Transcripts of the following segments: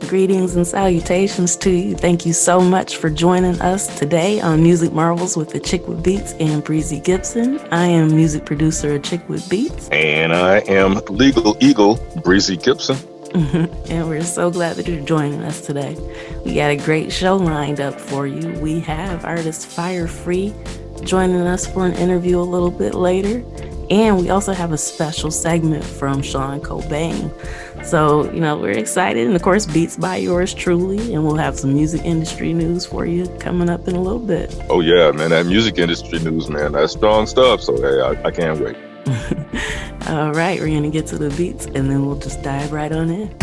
Greetings and salutations to you. Thank you so much for joining us today on Music Marvels with Achickwitbeatz and Breezy Gipson. I am music producer Achickwitbeatz. And I am Legal Eagle Breezy Gipson. And we're so glad that you're joining us today. We got a great show lined up for you. We have artist Phire joining us for an interview a little bit later. And we also have a special segment from Shon Kobain. So, we're excited. And of course, beats by yours truly. And we'll have some music industry news for you coming up in a little bit. Oh, yeah, man. That music industry news, man. That's strong stuff. So, hey, I can't wait. All right. We're going to get to the beats and then we'll just dive right on in.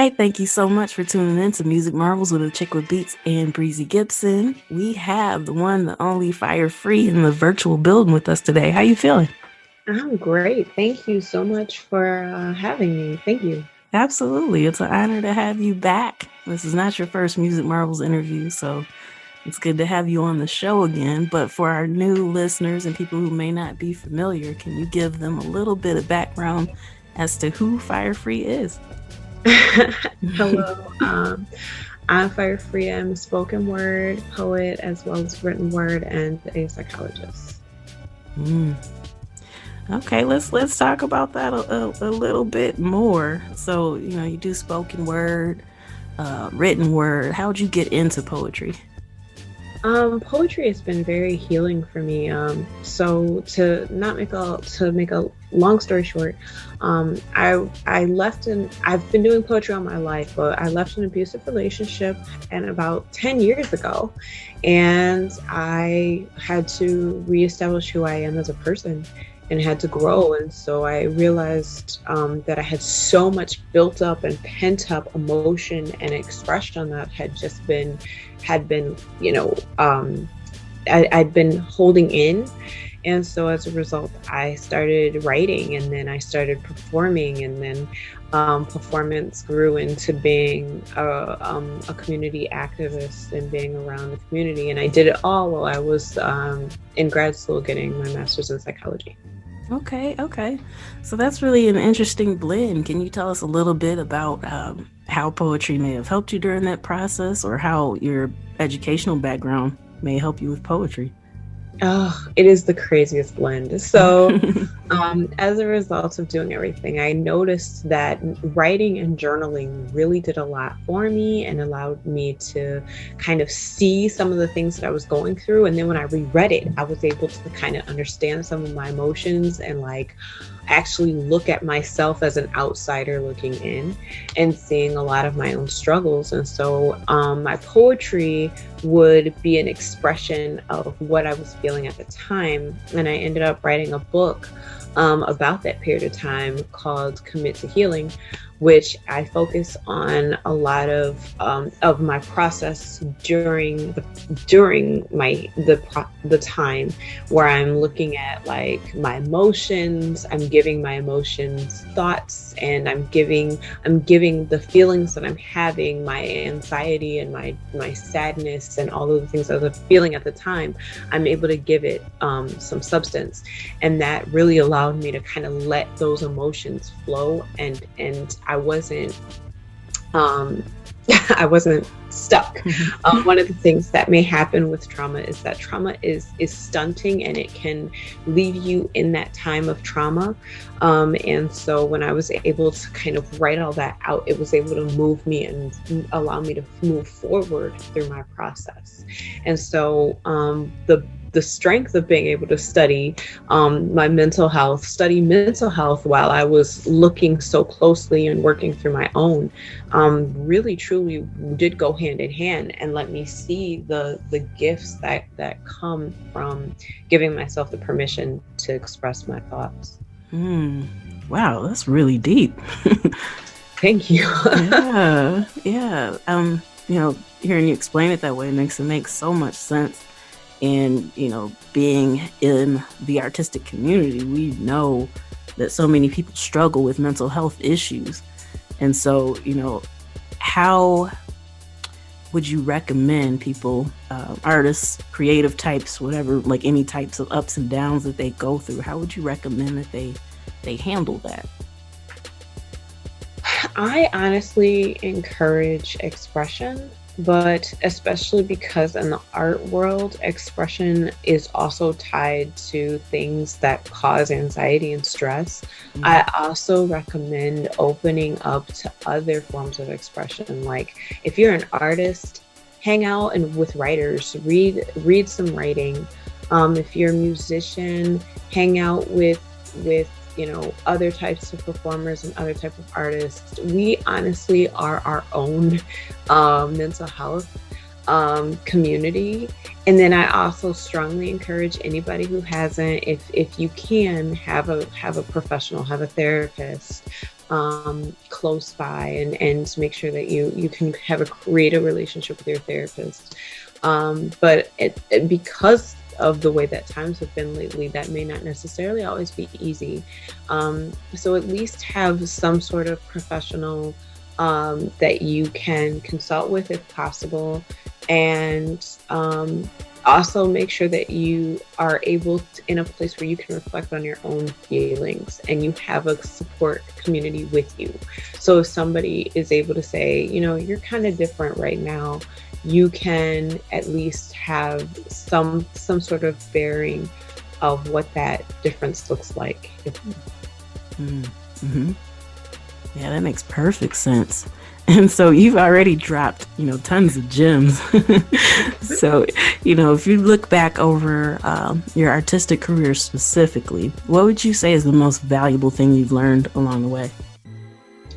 right, thank you so much for tuning in to Music Marvels with Achickwitbeatz and Breezy Gipson. We have the one, the only Phire Free in the virtual building with us today. How you feeling? I'm great. Thank you so much for having me. Thank you. Absolutely. It's an honor to have you back. This is not your first Music Marvels interview, so it's good to have you on the show again. But for our new listeners and people who may not be familiar, can you give them a little bit of background as to who Phire Free is? Hello. I'm Phire Free. I'm a spoken word poet as well as written word and a psychologist. Okay, let's talk about that a little bit more. So, you do spoken word, written word. How'd you get into poetry? Poetry has been very healing for me. So to make a long story short, I left I've been doing poetry all my life, but I left an abusive relationship and about 10 years ago, and I had to reestablish who I am as a person and had to grow. And so I realized that I had so much built up and pent up emotion and expression that had been I'd been holding in. And so as a result, I started writing, and then I started performing, and then performance grew into being a community activist and being around the community. And I did it all while I was in grad school getting my master's in psychology. Okay. So that's really an interesting blend. Can you tell us a little bit about how poetry may have helped you during that process, or how your educational background may help you with poetry? Oh, it is the craziest blend. So, as a result of doing everything, I noticed that writing and journaling really did a lot for me and allowed me to kind of see some of the things that I was going through. And then when I reread it, I was able to kind of understand some of my emotions and like actually look at myself as an outsider looking in and seeing a lot of my own struggles. And so my poetry would be an expression of what I was feeling at the time. And I ended up writing a book about that period of time called Commit to Healing, which I focus on a lot of my process during the time where I'm looking at like my emotions. I'm giving my emotions thoughts, and I'm giving the feelings that I'm having, my anxiety and my sadness and all of the things I was feeling at the time. I'm able to give it some substance, and that really allowed me to kind of let those emotions flow, and I wasn't I wasn't stuck. One of the things that may happen with trauma is that trauma is stunting, and it can leave you in that time of trauma. And so when I was able to kind of write all that out, it was able to move me and allow me to move forward through my process. And so the strength of being able to study mental health while I was looking so closely and working through my own, really truly did go hand in hand and let me see the gifts that come from giving myself the permission to express my thoughts. Wow, that's really deep. Thank you. Yeah. Hearing you explain it that way makes so much sense. And, being in the artistic community, we know that so many people struggle with mental health issues. And so, how would you recommend people, artists, creative types, whatever, like any types of ups and downs that they go through, how would you recommend that they handle that? I honestly encourage expression, but especially because in the art world, expression is also tied to things that cause anxiety and stress. Mm-hmm. I also recommend opening up to other forms of expression. Like if you're an artist, hang out with writers, read some writing. If you're a musician, hang out with other types of performers and other types of artists. We honestly are our own mental health community. And then I also strongly encourage anybody who hasn't, if you can, have a professional, have a therapist close by, and make sure that you can create a relationship with your therapist. But because of the way that times have been lately, that may not necessarily always be easy. So at least have some sort of professional that you can consult with if possible. And also make sure that you are able to, in a place where you can reflect on your own feelings and you have a support community with you. So if somebody is able to say, you're kind of different right now, you can at least have some sort of bearing of what that difference looks like. Mm-hmm. Yeah, that makes perfect sense. And so you've already dropped, tons of gems. So, if you look back over your artistic career specifically, what would you say is the most valuable thing you've learned along the way?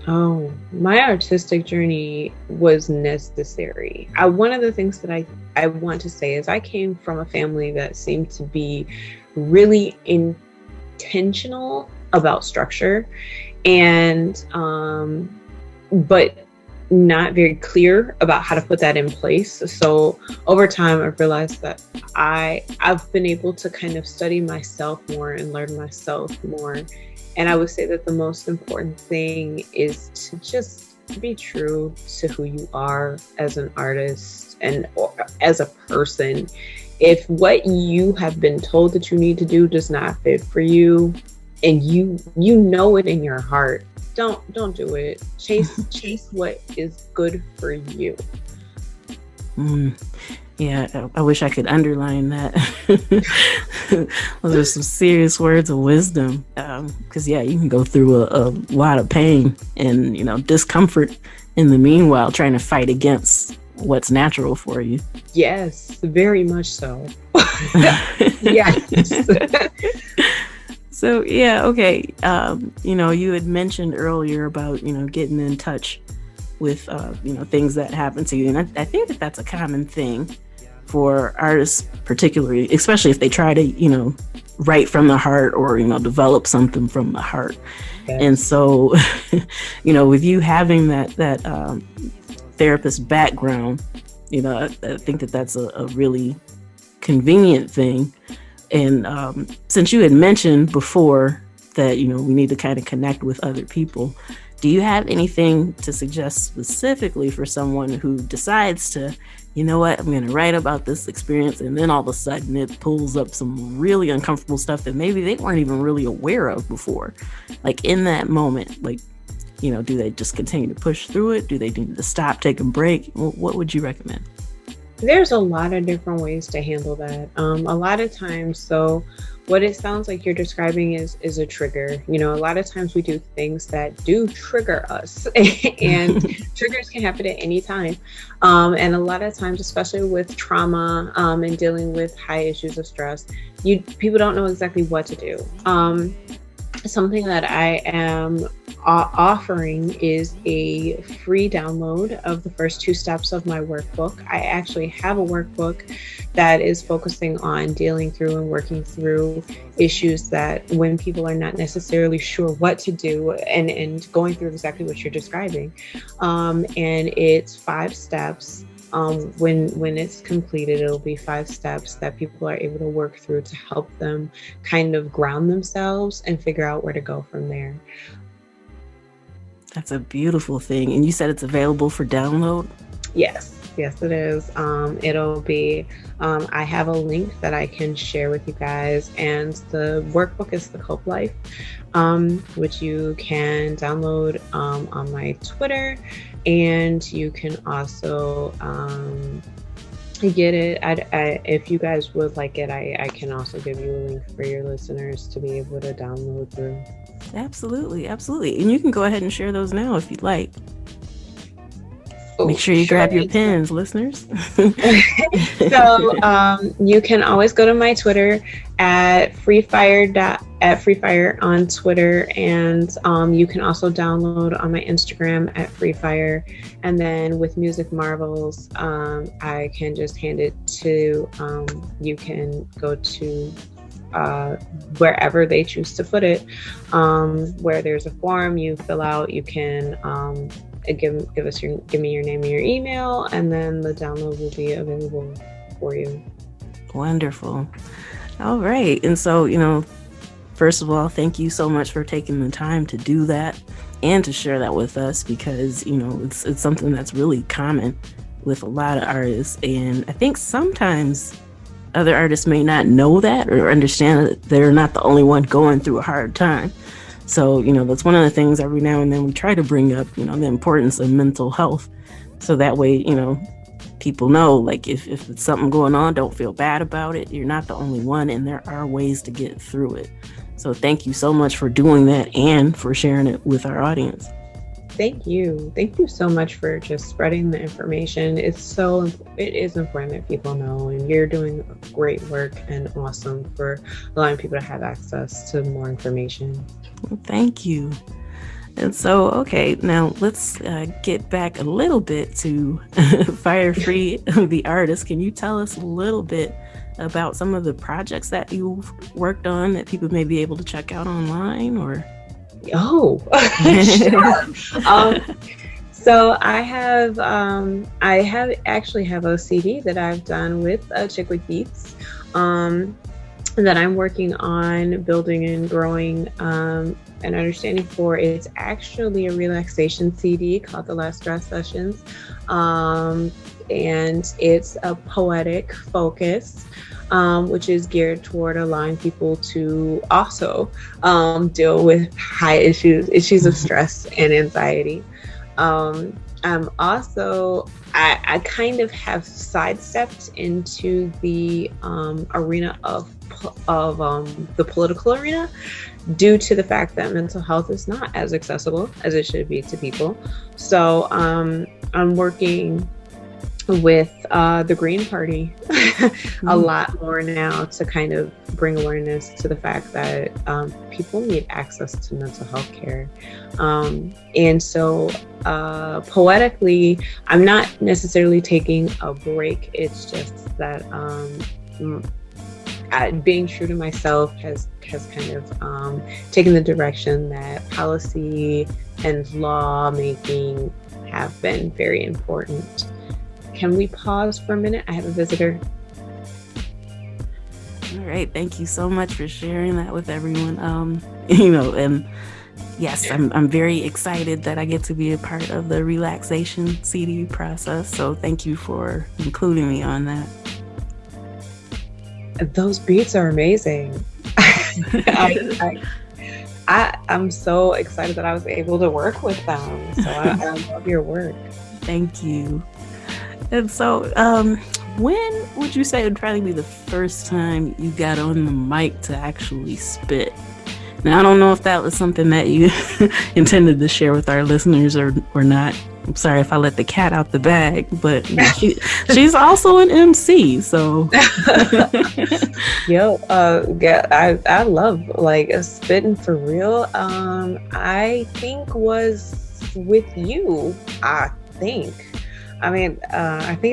Oh, my artistic journey was necessary. One of the things that I want to say is I came from a family that seemed to be really intentional about structure, and but not very clear about how to put that in place. So over time, I've realized that I've been able to kind of study myself more and learn myself more. And I would say that the most important thing is to just be true to who you are as an artist and as a person. If what you have been told that you need to do does not fit for you, and you know it in your heart, don't do it. Chase what is good for you. Yeah, I wish I could underline that. Well, there's some serious words of wisdom, because you can go through a lot of pain and discomfort in the meanwhile, trying to fight against what's natural for you. Yes, very much so. Yes. So okay. You had mentioned earlier about getting in touch with things that happen to you, and I think that that's a common thing for artists, particularly, especially if they try to write from the heart or develop something from the heart. Yes. And so with you having that therapist background, I think that that's a really convenient thing. And since you had mentioned before that we need to kind of connect with other people, do you have anything to suggest specifically for someone who decides to, I'm going to write about this experience, and then all of a sudden it pulls up some really uncomfortable stuff that maybe they weren't even really aware of before? Like in that moment, do they just continue to push through it? Do they need to stop, take a break? What would you recommend? There's a lot of different ways to handle that. A lot of times, so what it sounds like you're describing is a trigger. A lot of times we do things that do trigger us, and triggers can happen at any time. And a lot of times, especially with trauma and dealing with high issues of stress, people don't know exactly what to do. Something that I am offering is a free download of the first 2 steps of my workbook. I actually have a workbook that is focusing on dealing through and working through issues that when people are not necessarily sure what to do, and going through exactly what you're describing. And it's 5 steps. When it's completed, it'll be 5 steps that people are able to work through to help them kind of ground themselves and figure out where to go from there. That's a beautiful thing. And you said it's available for download? Yes, it is. It'll be, I have a link that I can share with you guys, and the workbook is The Cope Life, which you can download on my Twitter, and you can also get it. If you guys would like it, I can also give you a link for your listeners to be able to download through. Absolutely. And you can go ahead and share those now if you'd like. Make sure you grab your pens, listeners. So you can always go to my Twitter at Phire on Twitter, and you can also download on my Instagram at Phire. And then with Music Marvels, I can just hand it to, you can go to wherever they choose to put it, where there's a form you fill out. You can give me your name and your email, and then the download will be available for you. Wonderful. All right. And so, first of all, thank you so much for taking the time to do that and to share that with us, because, it's something that's really common with a lot of artists. And I think sometimes other artists may not know that or understand that they're not the only one going through a hard time. So, that's one of the things every now and then we try to bring up, the importance of mental health. So that way, people know, like, if it's something going on, don't feel bad about it. You're not the only one, and there are ways to get through it. So thank you so much for doing that and for sharing it with our audience. Thank you. Thank you so much for just spreading the information. It is important that people know, and you're doing great work and awesome for allowing people to have access to more information. Well, thank you. And so, okay, now let's get back a little bit to Phire Free, the artist. Can you tell us a little bit about some of the projects that you've worked on that people may be able to check out online? Or sure. So I actually have a CD that I've done with Achickwitbeatz that I'm working on building and growing an understanding for. It's actually a relaxation CD called The Last Stress Sessions, and it's a poetic focus, which is geared toward allowing people to also deal with high issues of stress and anxiety. I'm also, I kind of have sidestepped into the arena of the political arena due to the fact that mental health is not as accessible as it should be to people. So I'm working with the Green Party a lot more now to kind of bring awareness to the fact that people need access to mental health care. And so poetically, I'm not necessarily taking a break. It's just that being true to myself has kind of taken the direction that policy and law making have been very important. Can we pause for a minute? I have a visitor. All right. Thank you so much for sharing that with everyone. And yes, I'm very excited that I get to be a part of the relaxation CD process. So thank you for including me on that. Those beats are amazing. I'm so excited that I was able to work with them. So I love your work. Thank you. And so, when would you say would probably be the first time you got on the mic to actually spit? Now, I don't know if that was something that you intended to share with our listeners or not. I'm sorry if I let the cat out the bag, but she's also an MC, so. Yo, I love like spitting for real. I think was with you. I think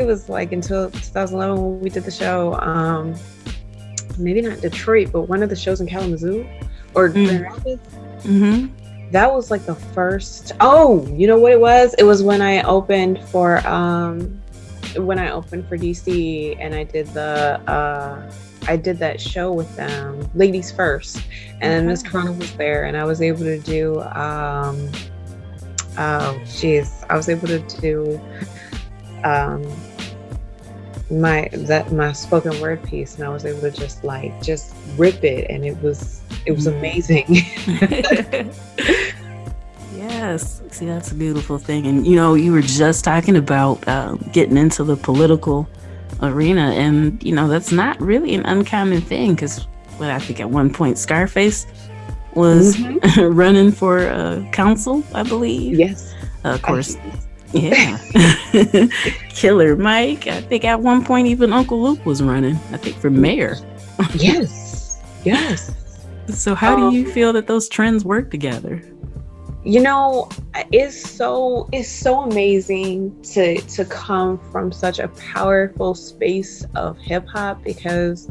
it was like until 2011 when we did the show. Maybe not Detroit, but one of the shows in Kalamazoo or Grand Rapids. Mm-hmm. That was like the first. Oh, you know what it was? It was when I opened for DC, and I did that show with them, Ladies First, and Miss Corona was there, and I was able to do. I was able to do my spoken word piece, and I was able to just rip it, and it was amazing. Yes, see, that's a beautiful thing. And you were just talking about getting into the political arena, and that's not really an uncommon thing, because I think at one point Scarface was running for council, I believe. Yes, of course. Yeah. Killer Mike. I think at one point even Uncle Luke was running, I think, for mayor. Yes. So how do you feel that those trends work together? It's so amazing to come from such a powerful space of hip hop, because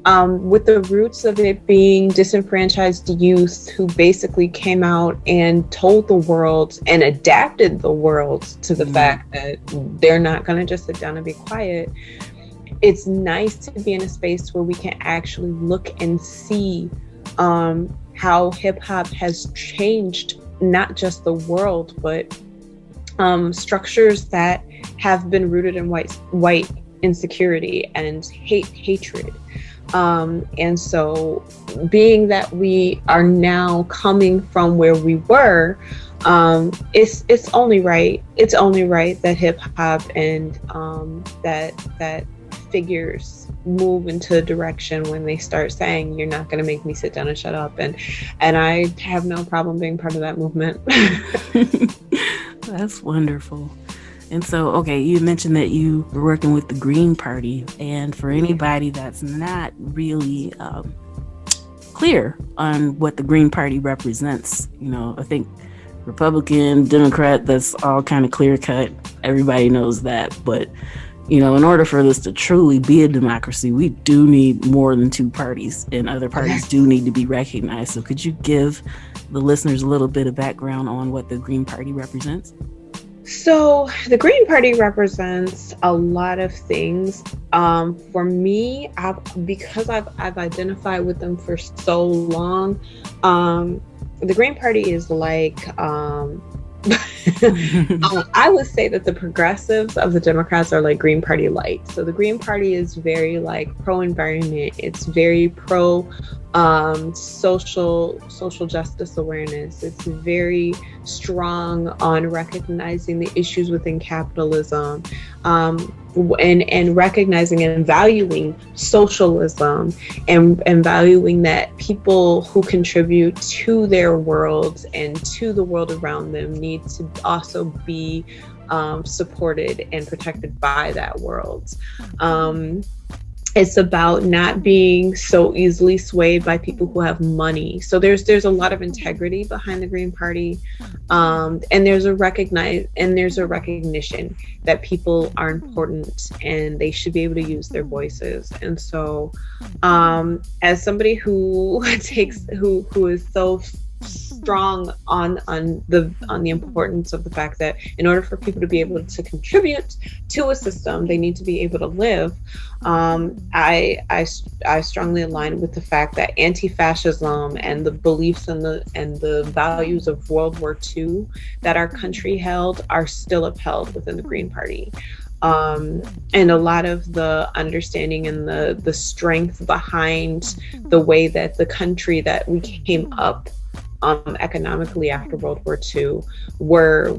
with the roots of it being disenfranchised youth who basically came out and told the world and adapted the world to the fact that they're not going to just sit down and be quiet. It's nice to be in a space where we can actually look and see how hip hop has changed not just the world, but structures that have been rooted in white insecurity and hatred. And so being that we are now coming from where we were, it's only right that hip hop and that figures move into a direction when they start saying, you're not going to make me sit down and shut up, and I have no problem being part of that movement. That's wonderful. And so, okay, you mentioned that you were working with the Green Party, and for anybody that's not really clear on what the Green Party represents, I think Republican, Democrat, that's all kind of clear cut. Everybody knows that. But, in order for this to truly be a democracy, we do need more than two parties, and other parties do need to be recognized. So could you give the listeners a little bit of background on what the Green Party represents? So the Green Party represents a lot of things. For me, because I've identified with them for so long, the Green Party is like I would say that the progressives of the Democrats are like Green Party light. So the Green Party is very like pro-environment. It's very pro social justice awareness. It's very strong on recognizing the issues within capitalism, and recognizing and valuing socialism, and valuing that people who contribute to their world and to the world around them need to also be supported and protected by that world. It's about not being so easily swayed by people who have money. So there's a lot of integrity behind the Green Party, and there's a recognition that people are important and they should be able to use their voices. And so, as somebody who is so strong on the importance of the fact that in order for people to be able to contribute to a system, they need to be able to live. I strongly align with the fact that anti-fascism and the beliefs and the values of World War II that our country held are still upheld within the Green Party. And a lot of the understanding and the strength behind the way that the country that we came up economically after World War II were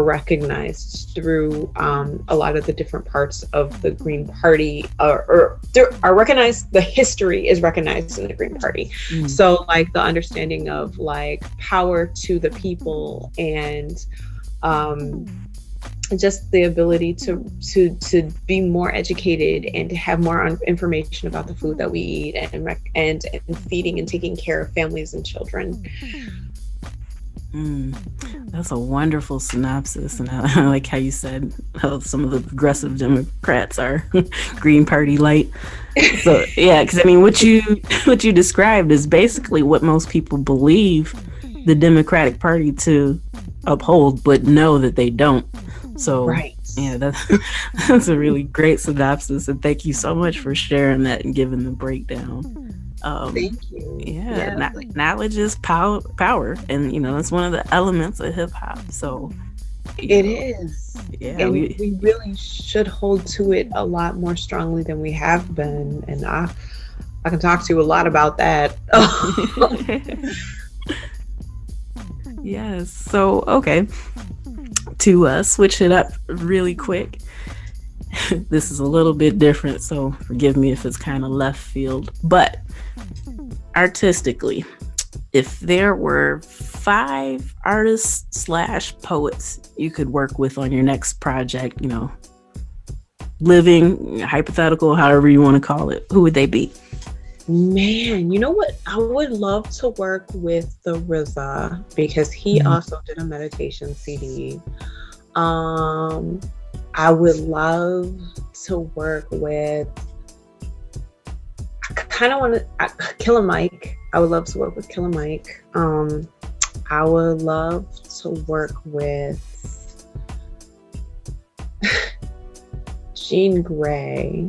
recognized through a lot of the different parts of the Green Party, or are recognized. The history is recognized in the Green Party. So like the understanding of like power to the people, and just the ability to be more educated and to have more information about the food that we eat, and feeding and taking care of families and children. That's a wonderful synopsis, and I like how you said how some of the progressive Democrats are Green Party light. So yeah, because I mean, what you described is basically what most people believe the Democratic Party to uphold, but know that they don't. So right. Yeah, that's a really great synopsis, and thank you so much for sharing that and giving the breakdown. Thank you. Yeah. Knowledge is power, and that's one of the elements of hip hop. So it is. Yeah, and we really should hold to it a lot more strongly than we have been, and I can talk to you a lot about that. Yes. So okay, to switch it up really quick. This is a little bit different, so forgive me if it's kind of left field. But artistically, if there were 5 artists / poets you could work with on your next project, living, hypothetical, however you want to call it, who would they be? Man, you know what? I would love to work with the RZA, because he also did a meditation CD. I would love to work with, I kind of want to, Killer Mike. I would love to work with Killer Mike. I would love to work with Jean Grey.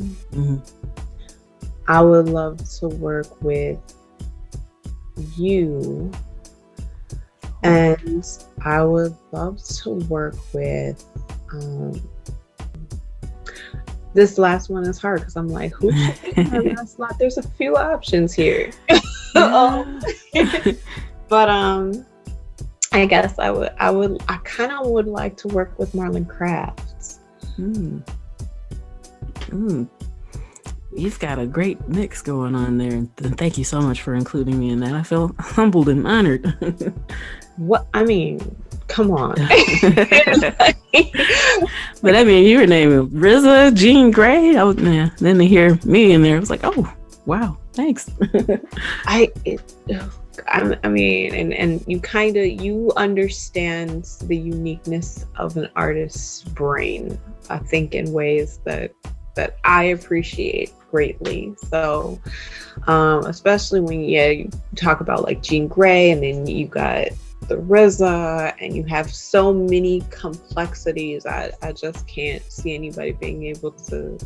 I would love to work with you. And I would love to work with, this last one is hard because I'm like, who should be my last slot? There's a few options here. But I guess I kind of would like to work with Marlon Crafts. You've got a great mix going on there, and thank you so much for including me in that. I feel humbled and honored. What I mean, come on. But I mean, you were naming RZA, Jean Grey. Then to hear me in there, I was like, oh wow, thanks. I mean, and you understand the uniqueness of an artist's brain, I think, in ways that I appreciate greatly. So especially when you talk about like Jean Grey, and then you got the RZA, and you have so many complexities. I just can't see anybody being able to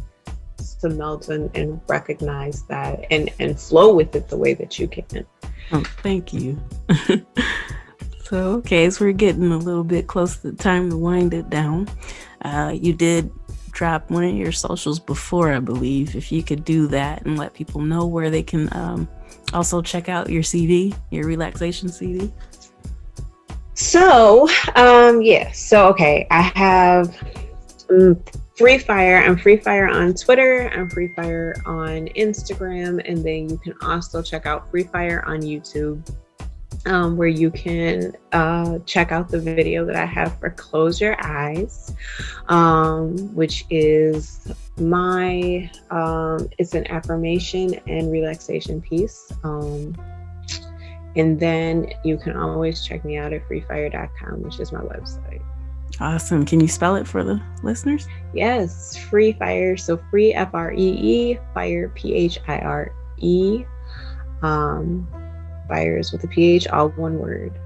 melt and recognize that and flow with it the way that you can. Oh, thank you. So, okay, as we're getting a little bit close to the time to wind it down, you did drop one of your socials before, I believe. If you could do that and let people know where they can also check out your CD, your relaxation CD. So, okay, I have Free Phire. I'm Free Phire on Twitter. I'm Free Phire on Instagram, and then you can also check out Free Phire on YouTube, where you can check out the video that I have for Close Your Eyes, which is my it's an affirmation and relaxation piece. And then you can always check me out at freephire.com, which is my website. Awesome. Can you spell it for the listeners? Yes, Free Phire. So free, Free, Phire, Phire. Phire is with a PH, all one word.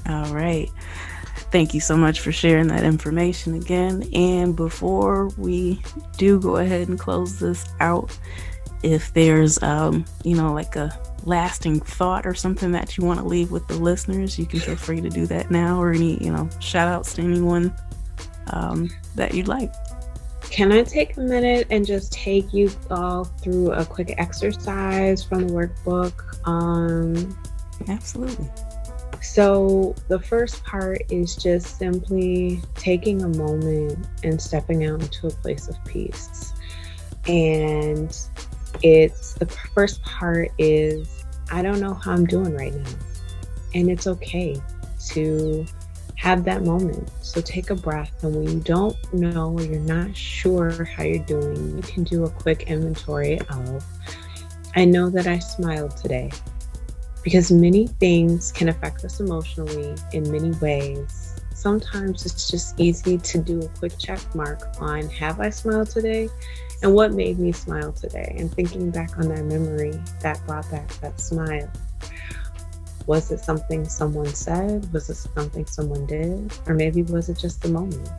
All right. Thank you so much for sharing that information again. And before we do go ahead and close this out, if there's, like a lasting thought or something that you want to leave with the listeners, you can feel free to do that now, or any, shout outs to anyone that you'd like. Can I take a minute and just take you all through a quick exercise from the workbook? Absolutely. So the first part is just simply taking a moment and stepping out into a place of peace. And the first part is, I don't know how I'm doing right now. And it's okay to have that moment. So take a breath. And when you don't know or you're not sure how you're doing, you can do a quick inventory of, I know that I smiled today. Because many things can affect us emotionally in many ways. Sometimes it's just easy to do a quick check mark on, have I smiled today? And what made me smile today? And thinking back on that memory that brought back that smile. Was it something someone said? Was it something someone did? Or maybe was it just a moment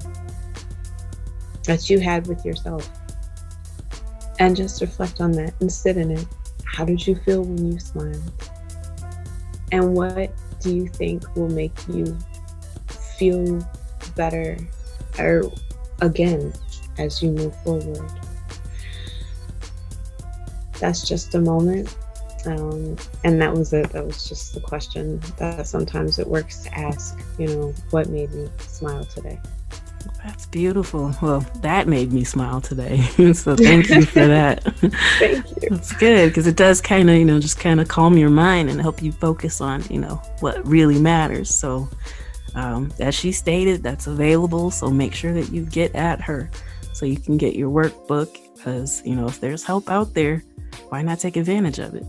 that you had with yourself? And just reflect on that and sit in it. How did you feel when you smiled? And what do you think will make you feel better or again as you move forward? That's just a moment. And that was it. That was just the question that sometimes it works to ask, what made me smile today? That's beautiful. Well, that made me smile today. So thank you for that. Thank you. That's good, because it does kind of, just kind of calm your mind and help you focus on, what really matters. So as she stated, that's available. So make sure that you get at her so you can get your workbook, because, if there's help out there, why not take advantage of it?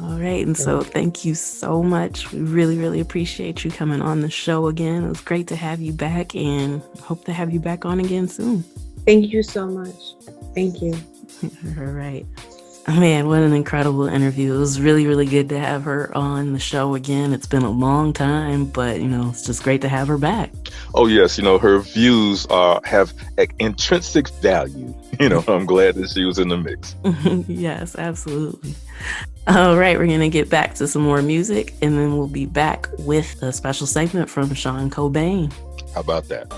All right. And so thank you so much. We really, really appreciate you coming on the show again. It was great to have you back, and hope to have you back on again soon. Thank you so much. Thank you. All right. Man, what an incredible interview. It was really, really good to have her on the show again. It's been a long time, but, it's just great to have her back. Oh, yes. Her views have intrinsic value. I'm glad that she was in the mix. Yes, absolutely. All right, we're going to get back to some more music, and then we'll be back with a special segment from Shon Kobain. How about that?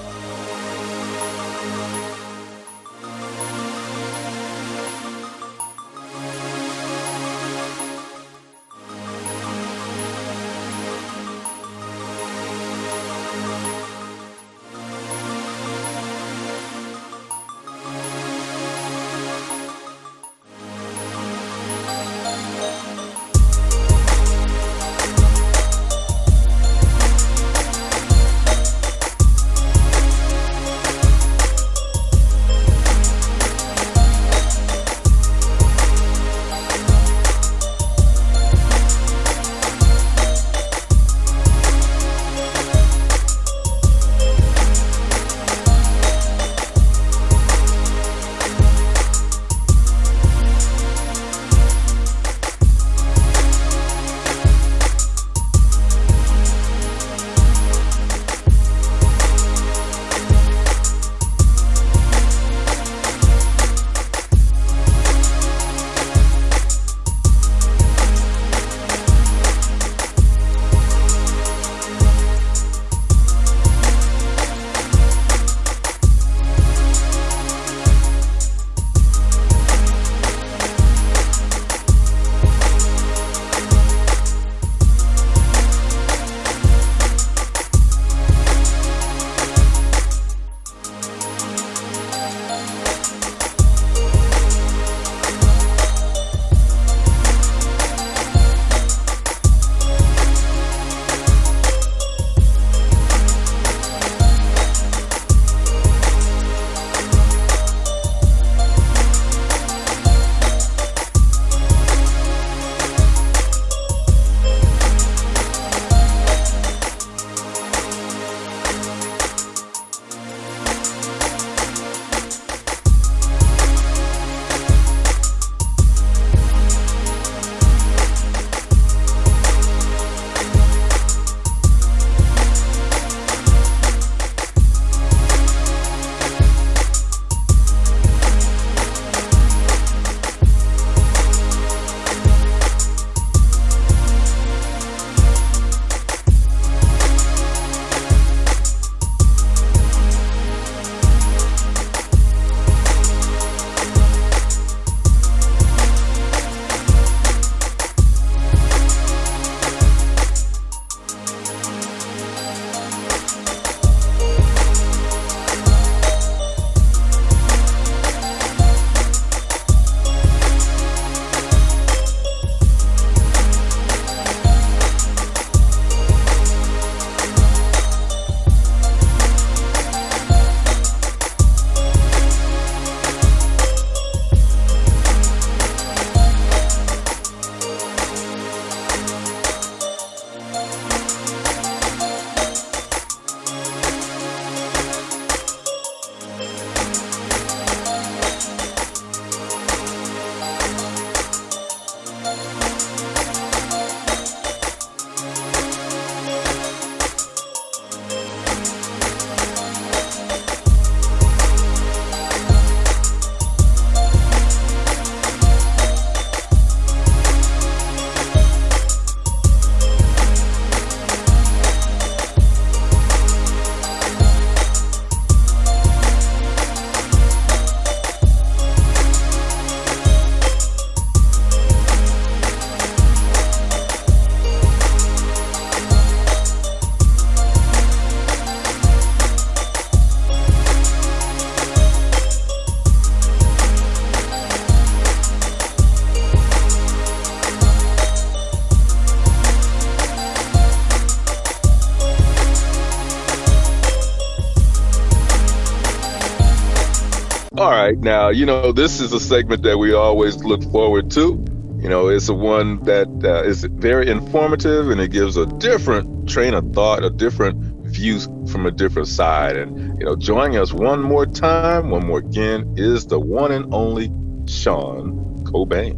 All right, now, this is a segment that we always look forward to. It's a one that is very informative, and it gives a different train of thought, a different view from a different side. And, joining us one more again, is the one and only Shon Kobain.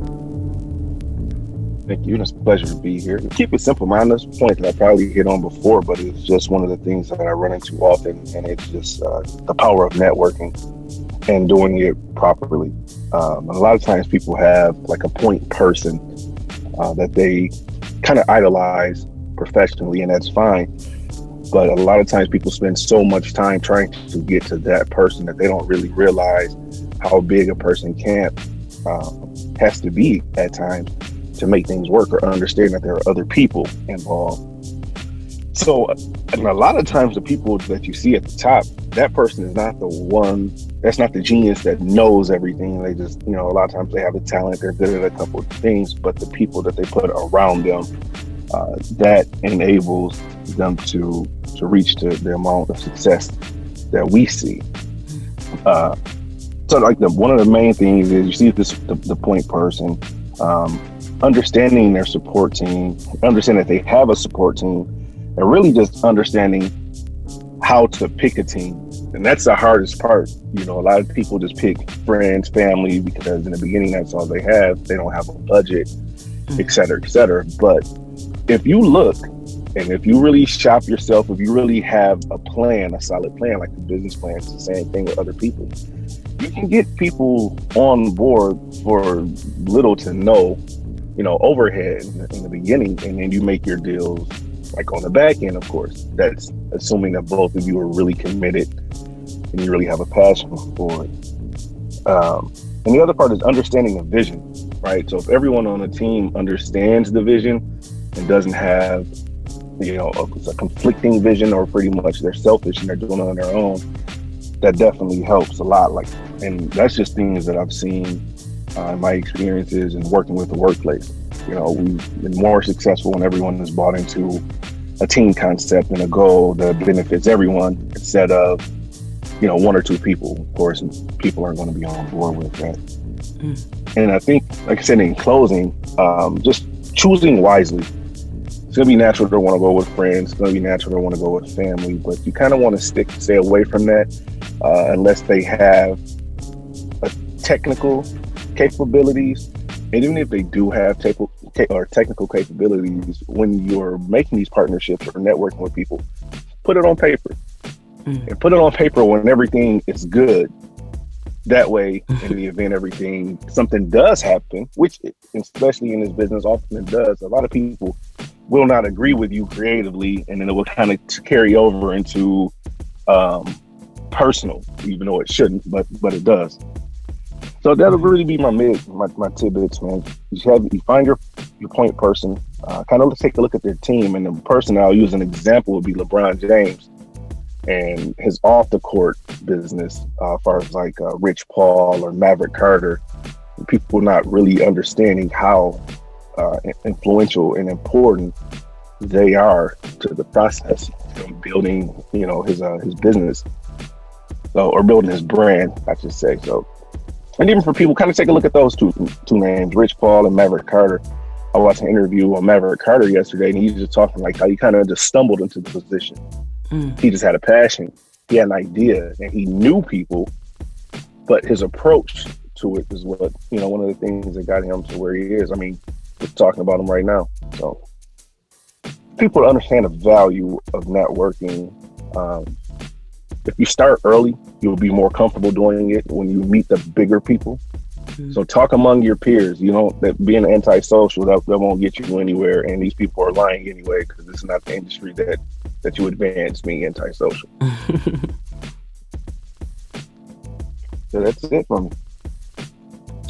Thank you. It's a pleasure to be here. Keep it simple, man. That's a point that I probably hit on before, but it's just one of the things that I run into often, and it's just the power of networking and doing it properly. And a lot of times people have like a point person that they kind of idolize professionally, and that's fine. But a lot of times people spend so much time trying to get to that person that they don't really realize how big a person has to be at times to make things work, or understand that there are other people involved. So, and a lot of times the people that you see at the top, that person is not the one, that's not the genius that knows everything. They just, a lot of times they have the talent, they're good at a couple of things, but the people that they put around them, that enables them to reach to the amount of success that we see. So like one of the main things is you see the point person, understanding their support team, understand that they have a support team, and really just understanding how to pick a team. And that's the hardest part. A lot of people just pick friends, family, because in the beginning, that's all they have. They don't have a budget, et cetera, et cetera. But if you look, and if you really shop yourself, if you really have a plan, a solid plan, like the business plan, it's the same thing with other people. You can get people on board for little to no, overhead in the beginning, and then you make your deals like on the back end, of course. That's assuming that both of you are really committed and you really have a passion for it. And the other part is understanding the vision, right? So if everyone on the team understands the vision and doesn't have, a conflicting vision, or pretty much they're selfish and they're doing it on their own, that definitely helps a lot. And that's just things that I've seen in my experiences and working with the workplace. We've been more successful when everyone is bought into a team concept and a goal that benefits everyone, instead of, one or two people. Of course, people aren't going to be on board with that. And I think, like I said, in closing, just choosing wisely. It's going to be natural to want to go with friends. It's going to be natural to want to go with family, but you kind of want to stay away from that unless they have technical capabilities. And even if they do have technical capabilities, when you're making these partnerships or networking with people, put it on paper. And put it on paper when everything is good. That way, in the event something does happen, which especially in this business often it does, a lot of people will not agree with you creatively, and then it will kind of carry over into personal, even though it shouldn't, but it does. So that'll really be my tidbits, man. You find your point person, kind of take a look at their team, and the person I'll use an example would be LeBron James and his off the court business, as far as like Rich Paul or Maverick Carter. People not really understanding how influential and important they are to the process of building, his business, or building his brand, I should say. So, and even for people, kind of take a look at those two names, Rich Paul and Maverick Carter. I watched an interview on Maverick Carter yesterday, and he's just talking like how he kind of just stumbled into the position. He just had a passion, he had an idea, and he knew people, but his approach to it is what, one of the things that got him to where he is. I mean, we're talking about him right now. So people understand the value of networking. If you start early, you'll be more comfortable doing it when you meet the bigger people. So talk among your peers. That being antisocial, that won't get you anywhere. And these people are lying anyway, because it's not the industry that you advance being antisocial. So that's it for me.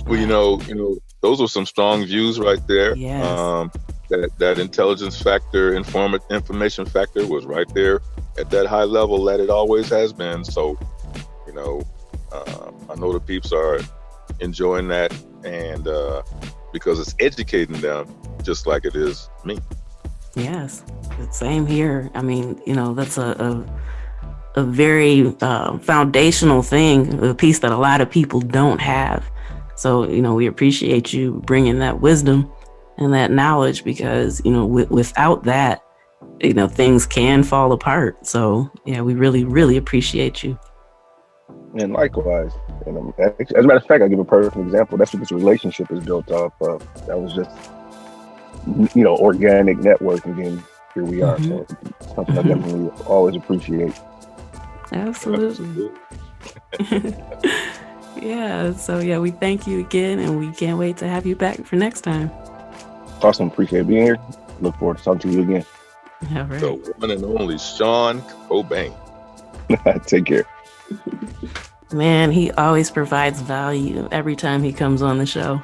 Well, those are some strong views right there. Yes. That intelligence factor, information factor was right there at that high level that it always has been. So, I know the peeps are enjoying that, and because it's educating them just like it is me. Yes, same here. I mean, that's a a very foundational thing, a piece that a lot of people don't have. So, we appreciate you bringing that wisdom and that knowledge, because, without that, things can fall apart. So, yeah, we really, really appreciate you. And likewise. And as a matter of fact, I'll give a perfect example. That's what this relationship is built off of. That was just, organic networking, and here we are. So something I definitely always appreciate. Absolutely. Yeah. So, yeah, we thank you again, and we can't wait to have you back for next time. Awesome. Appreciate being here. Look forward to talking to you again. All right. The one and only Shon Kobain. Take care. Man, he always provides value every time he comes on the show.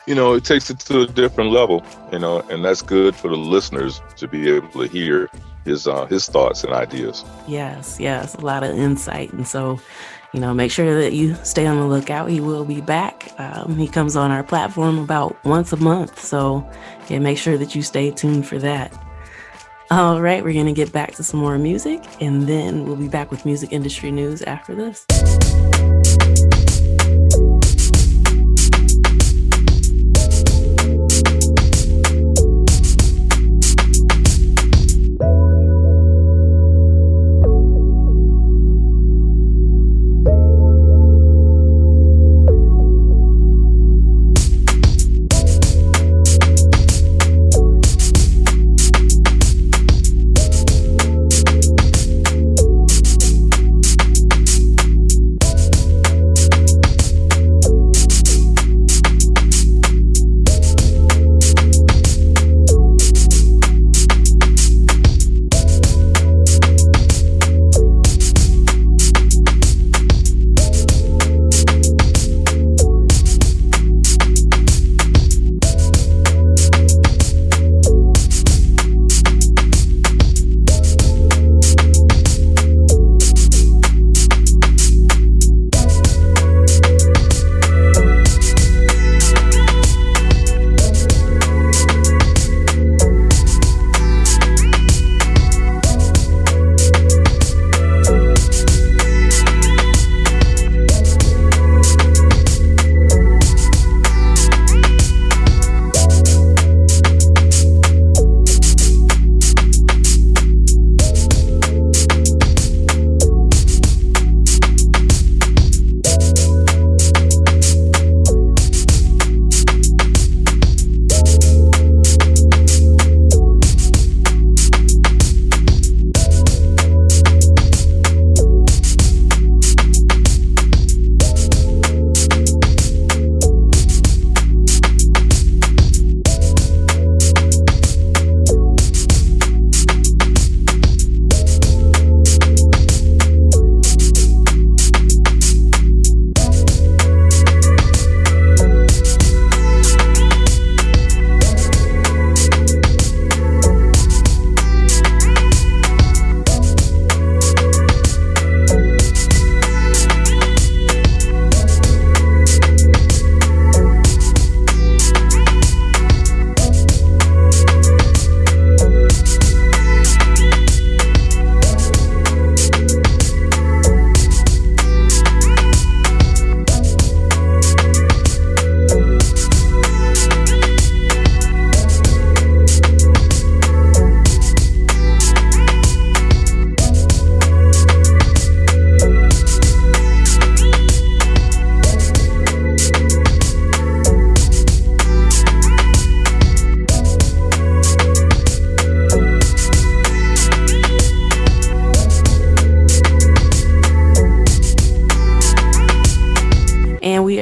It takes it to a different level, and that's good for the listeners to be able to hear his thoughts and ideas. Yes, a lot of insight. And so, make sure that you stay on the lookout. He will be back. He comes on our platform about once a month. So, yeah, make sure that you stay tuned for that. All right, we're going to get back to some more music, and then we'll be back with music industry news after this.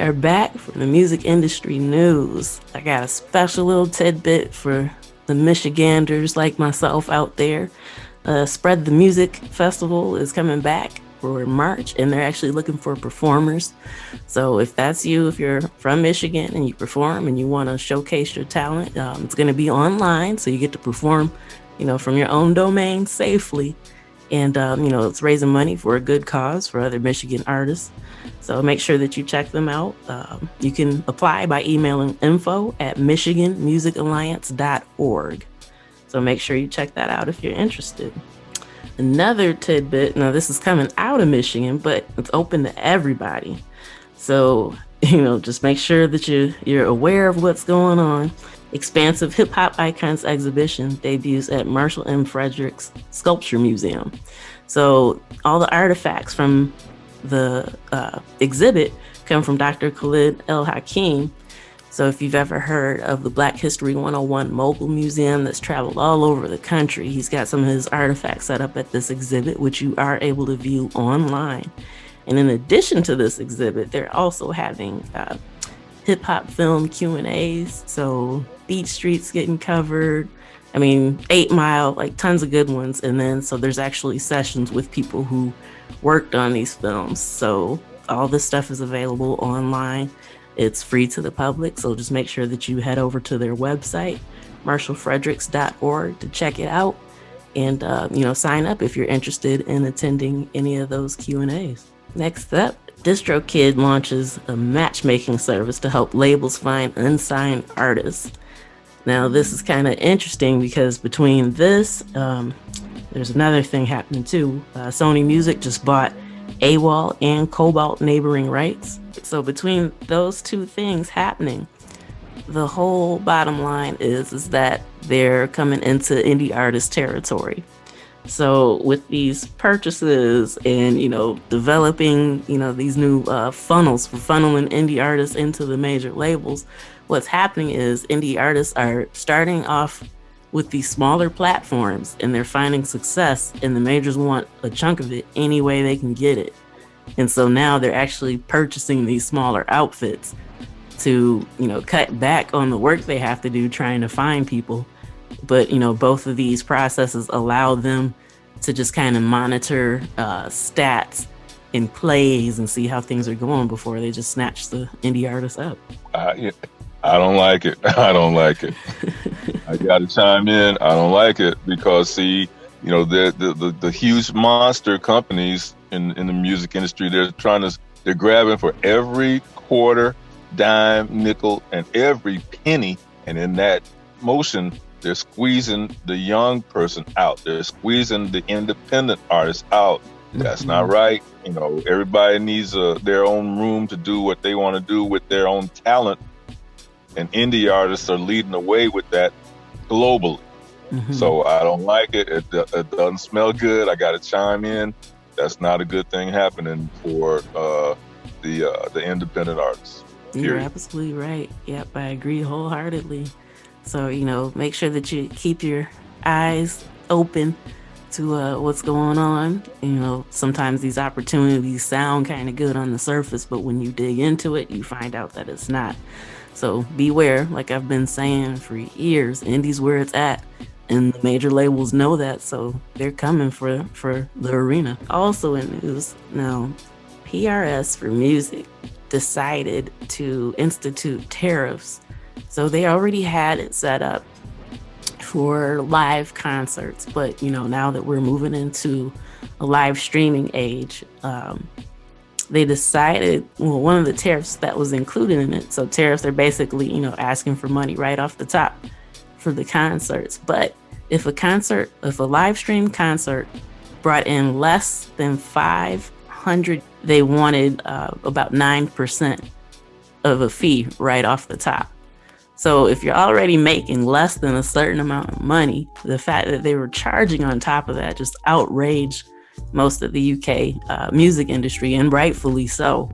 are back for the music industry news. I got a special little tidbit for the Michiganders like myself out there. Spread the Music Festival is coming back for March, and they're actually looking for performers. So if that's you, if you're from Michigan and you perform and you want to showcase your talent, it's going to be online, so you get to perform, from your own domain safely. And, it's raising money for a good cause for other Michigan artists. So make sure that you check them out. You can apply by emailing info@michiganmusicalliance.org. So make sure you check that out if you're interested. Another tidbit, now this is coming out of Michigan, but it's open to everybody. So, just make sure that you're aware of what's going on. Expansive Hip Hop Icons exhibition debuts at Marshall M. Frederick's Sculpture Museum. So all the artifacts from the exhibit come from Dr. Khalid El Hakim. So if you've ever heard of the Black History 101 Mobile Museum that's traveled all over the country, he's got some of his artifacts set up at this exhibit, which you are able to view online. And in addition to this exhibit, they're also having hip hop film Q&As. So Beat Street's getting covered. 8 Mile, like tons of good ones. And then so there's actually sessions with people who worked on these films. So all this stuff is available online. It's free to the public. So just make sure that you head over to their website, marshallfredericks.org, to check it out. And, sign up if you're interested in attending any of those Q&As. Next up, DistroKid launches a matchmaking service to help labels find unsigned artists. Now, this is kind of interesting because between this, there's another thing happening too. Sony Music just bought AWOL and Cobalt neighboring rights. So between those two things happening, the whole bottom line is that they're coming into indie artist territory. So with these purchases and, developing, these new funnels for funneling indie artists into the major labels, what's happening is indie artists are starting off with these smaller platforms and they're finding success, and the majors want a chunk of it any way they can get it. And so now they're actually purchasing these smaller outfits to, cut back on the work they have to do trying to find people. But, both of these processes allow them to just kind of monitor stats and plays and see how things are going before they just snatch the indie artists up. I don't like it. I don't like it. I got to chime in. I don't like it because, see, the huge monster companies in the music industry, they're grabbing for every quarter, dime, nickel, and every penny. And in that motion, they're squeezing the young person out. They're squeezing the independent artist out. That's not right. Everybody needs their own room to do what they want to do with their own talent. And indie artists are leading the way with that globally. So I don't like it. It doesn't smell good. I got to chime in. That's not a good thing happening for the independent artists. Period. You're absolutely right. Yep, I agree wholeheartedly. So, make sure that you keep your eyes open to what's going on. Sometimes these opportunities sound kind of good on the surface, but when you dig into it, you find out that it's not. So beware, like I've been saying for years, indie's where it's at. And the major labels know that, so they're coming for the arena. Also in news, now, PRS for Music decided to institute tariffs. So they already had it set up for live concerts, but now that we're moving into a live streaming age, they decided, one of the tariffs that was included in it, so tariffs are basically, asking for money right off the top for the concerts. But if a live stream concert brought in less than 500, they wanted about 9% of a fee right off the top. So if you're already making less than a certain amount of money, the fact that they were charging on top of that just outraged most of the UK music industry, and rightfully so,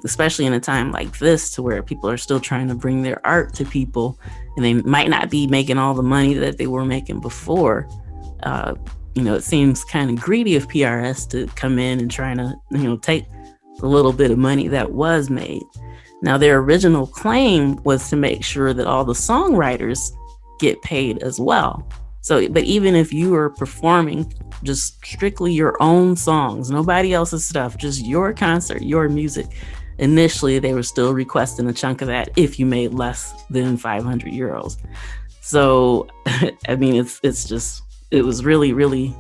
especially in a time like this, to where people are still trying to bring their art to people, and they might not be making all the money that they were making before. It seems kind of greedy of PRS to come in and trying to, take the little bit of money that was made. Now, their original claim was to make sure that all the songwriters get paid as well. So, but even if you are performing just strictly your own songs, nobody else's stuff, just your concert, your music, initially they were still requesting a chunk of that if you made less than 500 euros. So, it was really, really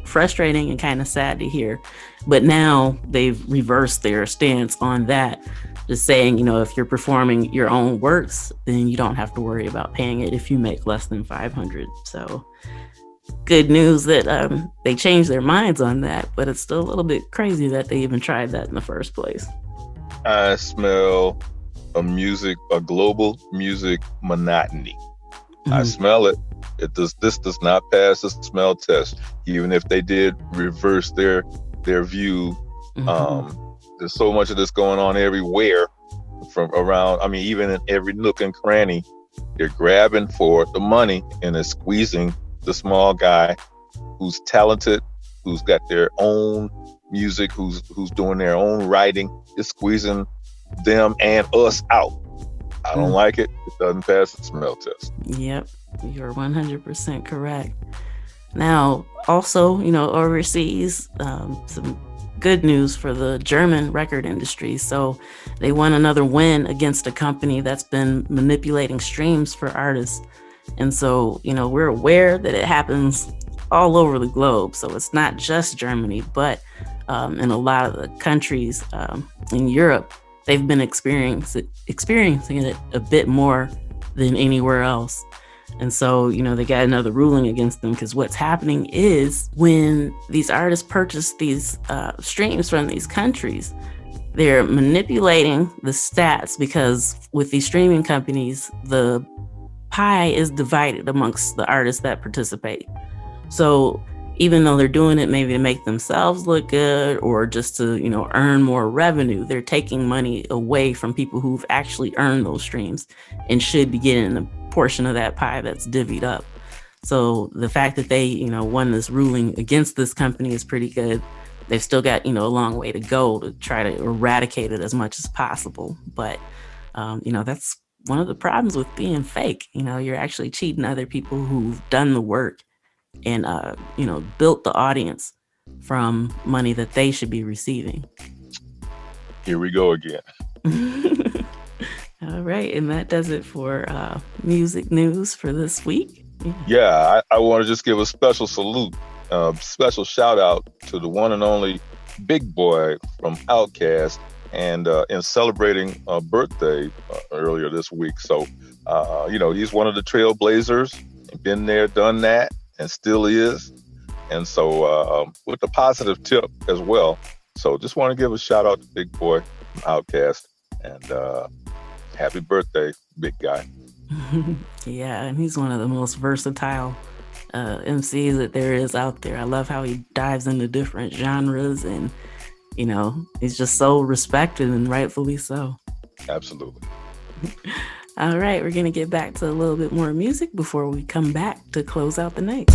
frustrating and kind of sad to hear. But now they've reversed their stance on that, just saying, if you're performing your own works, then you don't have to worry about paying it if you make less than 500. So good news that they changed their minds on that, but it's still a little bit crazy that they even tried that in the first place. I smell a global music monotony. Mm-hmm. I smell it. This does not pass the smell test, even if they did reverse their view. Mm-hmm. There's so much of this going on everywhere, from around. I mean, even in every nook and cranny, they're grabbing for the money and they're squeezing the small guy who's talented, who's got their own music, who's doing their own writing, is squeezing them and us out. I don't like it. It doesn't pass the smell test. Yep, you're 100% correct. Now, also, overseas, some good news for the German record industry. So they won another win against a company that's been manipulating streams for artists. And so, we're aware that it happens all over the globe. So it's not just Germany, but in a lot of the countries in Europe, they've been experiencing it a bit more than anywhere else. And so, they got another ruling against them, because what's happening is when these artists purchase these streams from these countries, they're manipulating the stats, because with these streaming companies, the pie is divided amongst the artists that participate. So even though they're doing it maybe to make themselves look good or just to, earn more revenue, they're taking money away from people who've actually earned those streams and should be getting a portion of that pie that's divvied up. So the fact that they, won this ruling against this company is pretty good. They've still got, a long way to go to try to eradicate it as much as possible. But, that's one of the problems with being fake. You're actually cheating other people who've done the work and, built the audience from money that they should be receiving. Here we go again. All right. And that does it for music news for this week. Yeah, I want to just give a special salute, special shout out to the one and only Big Boy from Outkast, and in celebrating a birthday earlier this week. So, he's one of the trailblazers, been there, done that, and still is. And so with the positive tip as well. So just want to give a shout out to Big Boy from Outkast, and happy birthday, big guy. Yeah, and he's one of the most versatile MCs that there is out there. I love how he dives into different genres, and he's just so respected, and rightfully so. Absolutely. All right, we're going to get back to a little bit more music before we come back to close out the night.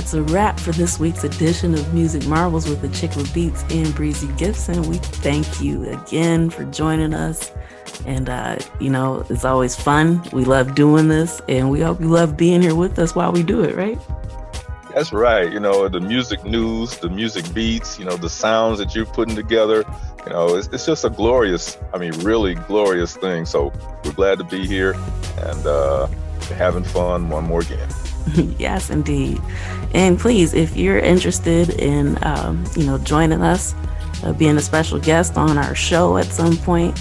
that's a wrap for this week's edition of Music Marvels with Achickwitbeatz and Breezy Gipson. We thank you again for joining us. And, it's always fun. We love doing this, and we hope you love being here with us while we do it, right? That's right. The music news, the music beats, the sounds that you're putting together, it's just a glorious, really glorious thing. So we're glad to be here and having fun one more again. Yes, indeed. And please, if you're interested in, joining us, being a special guest on our show at some point,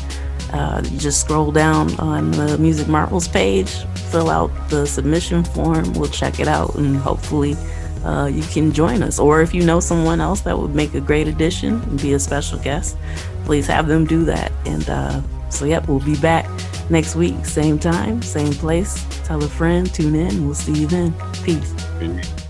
you just scroll down on the Music Marvels page, fill out the submission form. We'll check it out, and hopefully you can join us. Or if you know someone else that would make a great addition and be a special guest, please have them do that. And we'll be back next week, same time, same place. Tell a friend, tune in, and we'll see you then. Peace. Peace.